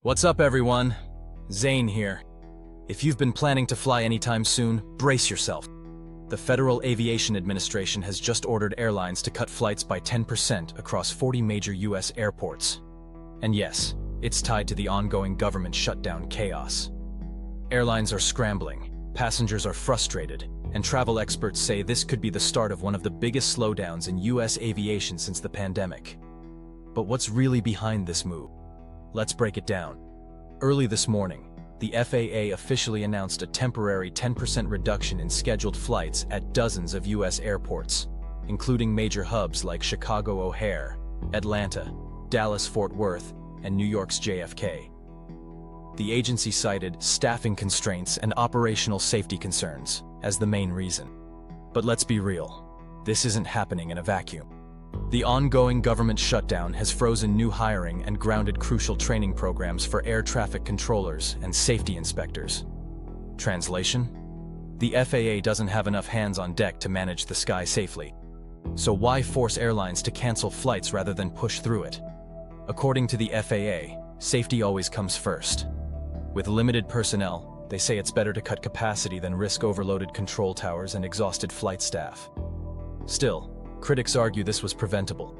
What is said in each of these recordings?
What's up, everyone? Zane here. If you've been planning to fly anytime soon, brace yourself. The Federal Aviation Administration has just ordered airlines to cut flights by 10% across 40 major U.S. airports. And yes, it's tied to the ongoing government shutdown chaos. Airlines are scrambling, passengers are frustrated, and travel experts say this could be the start of one of the biggest slowdowns in U.S. aviation since the pandemic. But what's really behind this move? Let's break it down. Early this morning, the FAA officially announced a temporary 10% reduction in scheduled flights at dozens of U.S. airports, including major hubs like Chicago O'Hare, Atlanta, Dallas-Fort Worth, and New York's JFK. The agency cited staffing constraints and operational safety concerns as the main reason. But let's be real, this isn't happening in a vacuum. The ongoing government shutdown has frozen new hiring and grounded crucial training programs for air traffic controllers and safety inspectors. Translation? The FAA doesn't have enough hands on deck to manage the sky safely. So why force airlines to cancel flights rather than push through it? According to the FAA, safety always comes first. With limited personnel, they say it's better to cut capacity than risk overloaded control towers and exhausted flight staff. Still, critics argue this was preventable.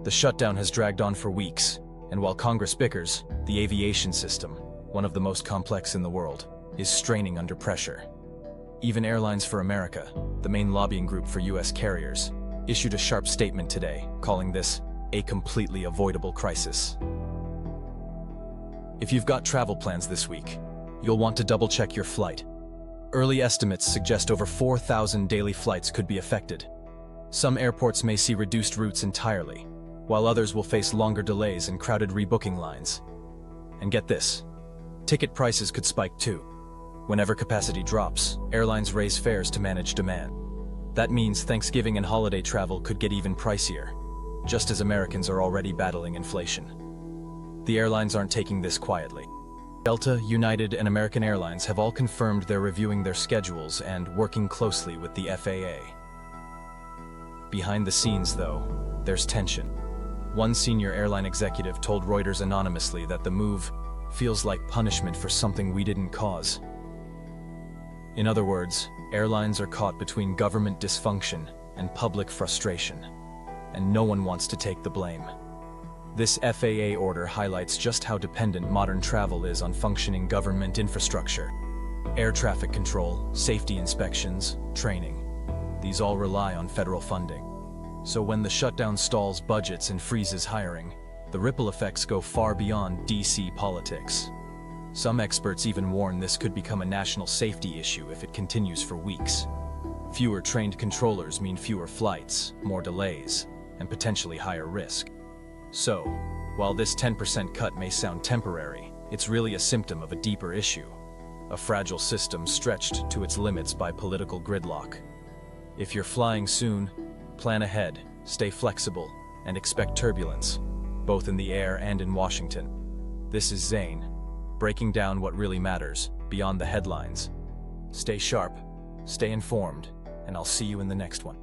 The shutdown has dragged on for weeks, and while Congress bickers, the aviation system, one of the most complex in the world, is straining under pressure. Even Airlines for America, the main lobbying group for U.S. carriers, issued a sharp statement today, calling this a completely avoidable crisis. If you've got travel plans this week, you'll want to double-check your flight. Early estimates suggest over 4,000 daily flights could be affected. Some airports may see reduced routes entirely, while others will face longer delays and crowded rebooking lines. And get this, ticket prices could spike too. Whenever capacity drops, airlines raise fares to manage demand. That means Thanksgiving and holiday travel could get even pricier, just as Americans are already battling inflation. The airlines aren't taking this quietly. Delta, United, and American Airlines have all confirmed they're reviewing their schedules and working closely with the FAA. Behind the scenes, though, there's tension. One senior airline executive told Reuters anonymously that the move feels like punishment for something we didn't cause. In other words, airlines are caught between government dysfunction and public frustration, and no one wants to take the blame. This FAA order highlights just how dependent modern travel is on functioning government infrastructure. Air traffic control, safety inspections, training. These all rely on federal funding. So when the shutdown stalls budgets and freezes hiring, the ripple effects go far beyond DC politics. Some experts even warn this could become a national safety issue if it continues for weeks. Fewer trained controllers mean fewer flights, more delays, and potentially higher risk. So, while this 10% cut may sound temporary, it's really a symptom of a deeper issue, a fragile system stretched to its limits by political gridlock. If you're flying soon, plan ahead, stay flexible, and expect turbulence, both in the air and in Washington. This is Zane, breaking down what really matters, beyond the headlines. Stay sharp, stay informed, and I'll see you in the next one.